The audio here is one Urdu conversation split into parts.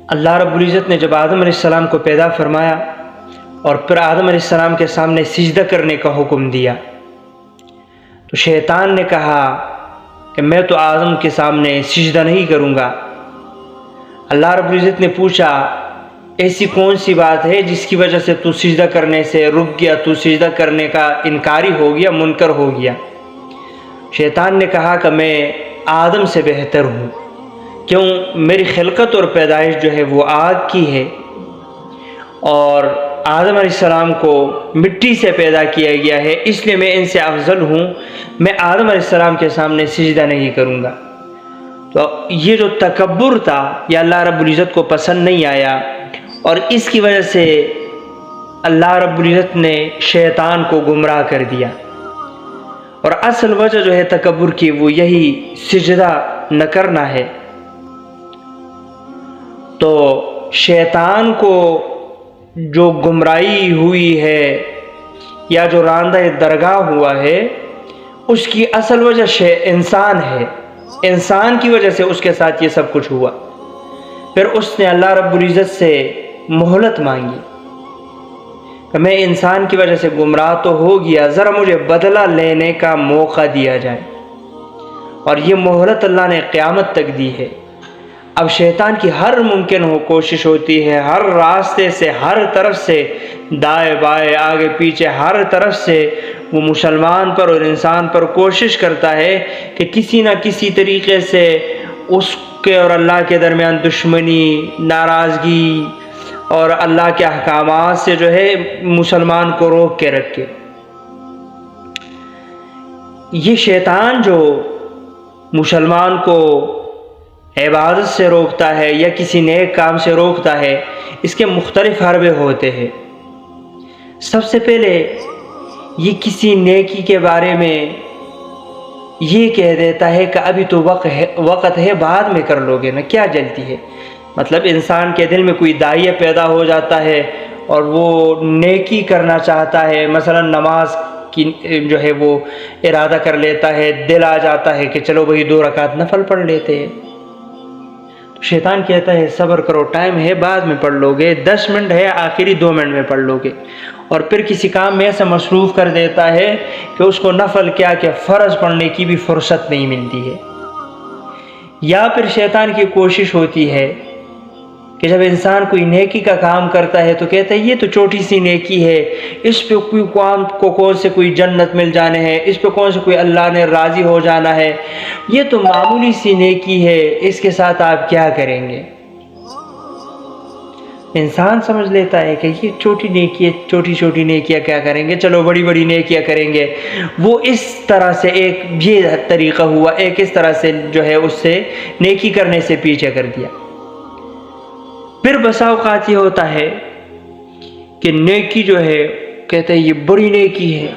اللہ رب العزت نے جب آدم علیہ السلام کو پیدا فرمایا اور پھر آدم علیہ السلام کے سامنے سجدہ کرنے کا حکم دیا تو شیطان نے کہا کہ میں تو آدم کے سامنے سجدہ نہیں کروں گا۔ اللہ رب العزت نے پوچھا ایسی کون سی بات ہے جس کی وجہ سے تو سجدہ کرنے سے رک گیا، تو سجدہ کرنے کا انکاری ہو گیا، منکر ہو گیا؟ شیطان نے کہا کہ میں آدم سے بہتر ہوں، کیوں؟ میری خلقت اور پیدائش جو ہے وہ آگ کی ہے، اور آدم علیہ السلام کو مٹی سے پیدا کیا گیا ہے، اس لیے میں ان سے افضل ہوں، میں آدم علیہ السلام کے سامنے سجدہ نہیں کروں گا۔ تو یہ جو تکبر تھا یہ اللہ رب العزت کو پسند نہیں آیا، اور اس کی وجہ سے اللہ رب العزت نے شیطان کو گمراہ کر دیا۔ اور اصل وجہ جو ہے تکبر کی وہ یہی سجدہ نہ کرنا ہے۔ تو شیطان کو جو گمراہی ہوئی ہے یا جو راندہ درگاہ ہوا ہے اس کی اصل وجہ انسان ہے، انسان کی وجہ سے اس کے ساتھ یہ سب کچھ ہوا۔ پھر اس نے اللہ رب العزت سے مہلت مانگی کہ میں انسان کی وجہ سے گمراہ تو ہو گیا، ذرا مجھے بدلہ لینے کا موقع دیا جائے، اور یہ مہلت اللہ نے قیامت تک دی ہے۔ اب شیطان کی ہر ممکن کوشش ہوتی ہے، ہر راستے سے، ہر طرف سے، دائیں بائیں آگے پیچھے، ہر طرف سے وہ مسلمان پر اور انسان پر کوشش کرتا ہے کہ کسی نہ کسی طریقے سے اس کے اور اللہ کے درمیان دشمنی، ناراضگی اور اللہ کے احکامات سے جو ہے مسلمان کو روک کے رکھے۔ یہ شیطان جو مسلمان کو عبادت سے روکتا ہے یا کسی نیک کام سے روکتا ہے، اس کے مختلف حربے ہوتے ہیں۔ سب سے پہلے یہ کسی نیکی کے بارے میں یہ کہہ دیتا ہے کہ ابھی تو وقت ہے، بعد میں کر لو گے نا، کیا جلدی ہے؟ مطلب انسان کے دل میں کوئی داعیہ پیدا ہو جاتا ہے اور وہ نیکی کرنا چاہتا ہے، مثلا نماز کی جو ہے وہ ارادہ کر لیتا ہے، دل آ جاتا ہے کہ چلو بھئی 2 رکعت نفل پڑھ لیتے ہیں۔ تو شیطان کہتا ہے صبر کرو، ٹائم ہے، بعد میں پڑھ لو گے، 10 منٹ ہے، آخری 2 منٹ میں پڑھ لو گے، اور پھر کسی کام میں ایسا مصروف کر دیتا ہے کہ اس کو نفل کیا کہ فرض پڑھنے کی بھی فرصت نہیں ملتی ہے۔ یا پھر شیطان کی کوشش ہوتی ہے کہ جب انسان کوئی نیکی کا کام کرتا ہے تو کہتا ہے یہ تو چھوٹی سی نیکی ہے، اس پہ کون سے کوئی جنت مل جانے ہیں، اس پہ کون سے کوئی اللہ نے راضی ہو جانا ہے، یہ تو معمولی سی نیکی ہے، اس کے ساتھ آپ کیا کریں گے؟ انسان سمجھ لیتا ہے کہ یہ چھوٹی نیکی ہے، چھوٹی چھوٹی نیکیاں کیا کریں گے، چلو بڑی بڑی نیکیاں کریں گے۔ وہ اس طرح سے ایک یہ طریقہ ہوا، ایک اس طرح سے جو ہے اس سے نیکی کرنے سے پیچھے کر دیا۔ پھر بسا اوقات یہ ہوتا ہے کہ نیکی جو ہے کہتے ہیں یہ بڑی نیکی ہے،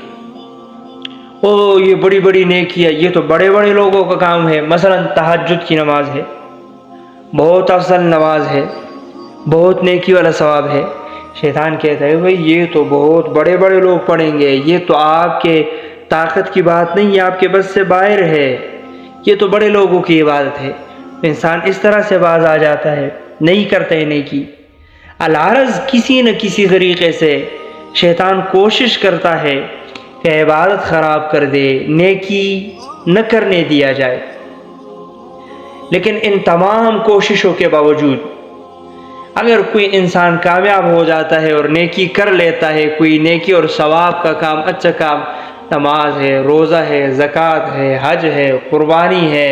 او یہ بڑی بڑی نیکی ہے، یہ تو بڑے بڑے لوگوں کا کام ہے، مثلا تہجد کی نماز ہے، بہت افضل نماز ہے، بہت نیکی والا ثواب ہے۔ شیطان کہتا ہے بھئی یہ تو بہت بڑے بڑے لوگ پڑھیں گے، یہ تو آپ کے طاقت کی بات نہیں ہے، آپ کے بس سے باہر ہے، یہ تو بڑے لوگوں کی عبادت ہے۔ انسان اس طرح سے باز آ جاتا ہے، نہیں کرتے نیکی۔ العرض کسی نہ کسی طریقے سے شیطان کوشش کرتا ہے کہ عبادت خراب کر دے، نیکی نہ کرنے دیا جائے۔ لیکن ان تمام کوششوں کے باوجود اگر کوئی انسان کامیاب ہو جاتا ہے اور نیکی کر لیتا ہے، کوئی نیکی اور ثواب کا کام، اچھا کام، نماز ہے، روزہ ہے، زکوٰۃ ہے، حج ہے، قربانی ہے،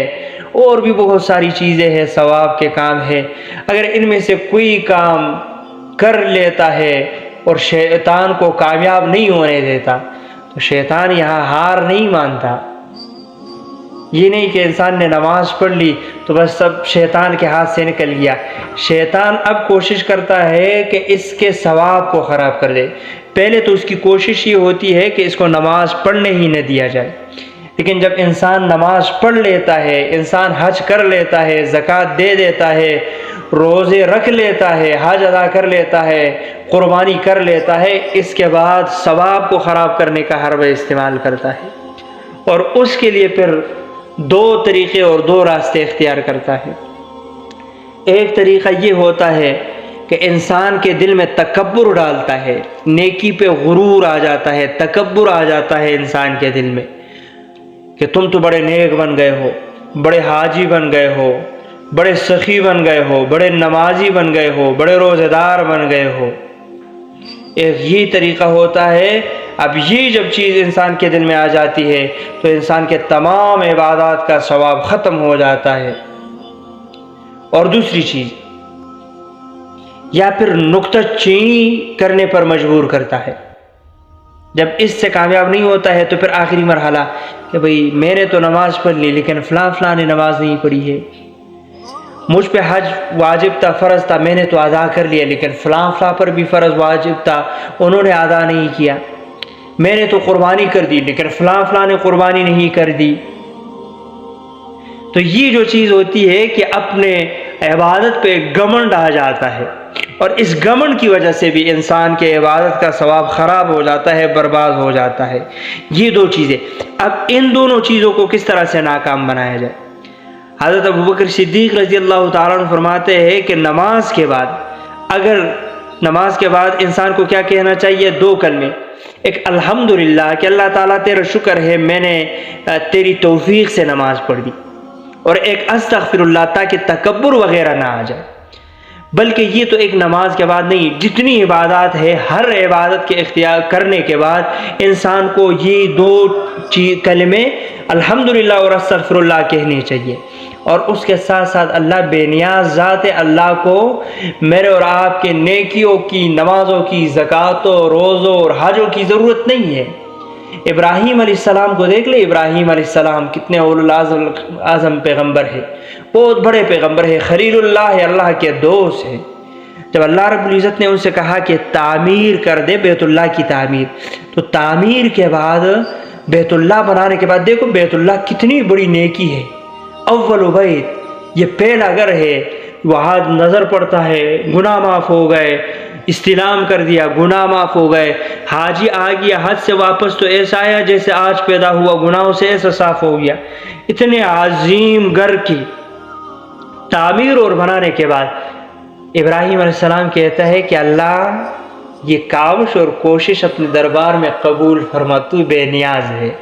اور بھی بہت ساری چیزیں ہیں، ثواب کے کام ہے، اگر ان میں سے کوئی کام کر لیتا ہے اور شیطان کو کامیاب نہیں ہونے دیتا تو شیطان یہاں ہار نہیں مانتا۔ یہ نہیں کہ انسان نے نماز پڑھ لی تو بس سب شیطان کے ہاتھ سے نکل گیا، شیطان اب کوشش کرتا ہے کہ اس کے ثواب کو خراب کر دے۔ پہلے تو اس کی کوشش یہ ہوتی ہے کہ اس کو نماز پڑھنے ہی نہ دیا جائے، لیکن جب انسان نماز پڑھ لیتا ہے، انسان حج کر لیتا ہے، زکوٰۃ دے دیتا ہے، روزے رکھ لیتا ہے، حج ادا کر لیتا ہے، قربانی کر لیتا ہے، اس کے بعد ثواب کو خراب کرنے کا حربہ استعمال کرتا ہے، اور اس کے لیے پھر 2 طریقے اور 2 راستے اختیار کرتا ہے۔ ایک طریقہ یہ ہوتا ہے کہ انسان کے دل میں تکبر ڈالتا ہے، نیکی پہ غرور آ جاتا ہے، تکبر آ جاتا ہے انسان کے دل میں کہ تم تو بڑے نیک بن گئے ہو، بڑے حاجی بن گئے ہو، بڑے سخی بن گئے ہو، بڑے نمازی بن گئے ہو، بڑے روزہ دار بن گئے ہو۔ ایک یہ طریقہ ہوتا ہے۔ اب یہ جب چیز انسان کے دل میں آ جاتی ہے تو انسان کے تمام عبادات کا ثواب ختم ہو جاتا ہے۔ اور دوسری چیز، یا پھر نکتہ چینی کرنے پر مجبور کرتا ہے۔ جب اس سے کامیاب نہیں ہوتا ہے تو پھر آخری مرحلہ کہ بھئی میں نے تو نماز پڑھ لی لیکن فلاں نے نماز نہیں پڑھی ہے، مجھ پہ حج واجب تھا، فرض تھا، میں نے تو ادا کر لیا، لیکن فلاں پر بھی فرض واجب تھا، انہوں نے ادا نہیں کیا، میں نے تو قربانی کر دی لیکن فلاں نے قربانی نہیں کر دی۔ تو یہ جو چیز ہوتی ہے کہ اپنے عبادت پہ گھمنڈ آ جاتا ہے، اور اس گھمنڈ کی وجہ سے بھی انسان کے عبادت کا ثواب خراب ہو جاتا ہے، برباد ہو جاتا ہے۔ یہ دو چیزیں، اب ان دونوں چیزوں کو کس طرح سے ناکام بنایا جائے؟ حضرت ابوبکر صدیق رضی اللہ تعالیٰ عنہ فرماتے ہیں کہ نماز کے بعد انسان کو کیا کہنا چاہیے؟ دو کلمے، ایک الحمدللہ کہ اللہ تعالیٰ تیرا شکر ہے میں نے تیری توفیق سے نماز پڑھ دی، اور ایک استغفر اللہ تاکہ تکبر وغیرہ نہ آ جائے۔ بلکہ یہ تو ایک نماز کے بعد نہیں، جتنی عبادات ہے ہر عبادت کے اختیار کرنے کے بعد انسان کو یہ دو کلمے الحمدللہ اور استغفر اللہ کہنے چاہیے، اور اس کے ساتھ ساتھ اللہ بے نیاز ذات ہے، اللہ کو میرے اور آپ کے نیکیوں کی، نمازوں کی، زکاتوں، روزوں اور حجوں کی ضرورت نہیں ہے۔ ابراہیم علیہ السلام کو دیکھ لیں، ابراہیم علیہ السلام کتنے اولو العزم پیغمبر ہے، بہت بڑے پیغمبر ہے، خلیل اللہ ہے، اللہ کے دوست ہے۔ جب اللہ رب العزت نے ان سے کہا کہ تعمیر کر دے بیت اللہ کی تعمیر، تو تعمیر کے بعد بیت اللہ بنانے کے بعد دیکھو بیت اللہ کتنی بڑی نیکی ہے، اول بیت، یہ پہلا گھر ہے، وہاں نظر پڑتا ہے، گناہ معاف ہو گئے، استلام کر دیا، گناہ معاف ہو گئے، حاجی آ گیا حج سے واپس تو ایسا آیا جیسے آج پیدا ہوا، گناہوں سے ایسا صاف ہو گیا۔ اتنے عظیم گھر کی تعمیر اور بنانے کے بعد ابراہیم علیہ السلام کہتا ہے کہ اللہ یہ کاوش اور کوشش اپنے دربار میں قبول فرما، تو بے نیاز ہے۔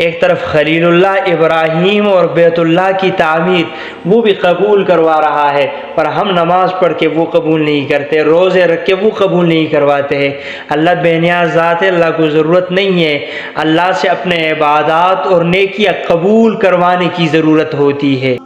ایک طرف خلیل اللہ ابراہیم اور بیت اللہ کی تعمیر وہ بھی قبول کروا رہا ہے، پر ہم نماز پڑھ کے وہ قبول نہیں کرتے، روزے رکھ کے وہ قبول نہیں کرواتے ہیں۔ اللہ بے نیاز ذات ہے، اللہ کو ضرورت نہیں ہے، اللہ سے اپنے عبادات اور نیکیاں قبول کروانے کی ضرورت ہوتی ہے۔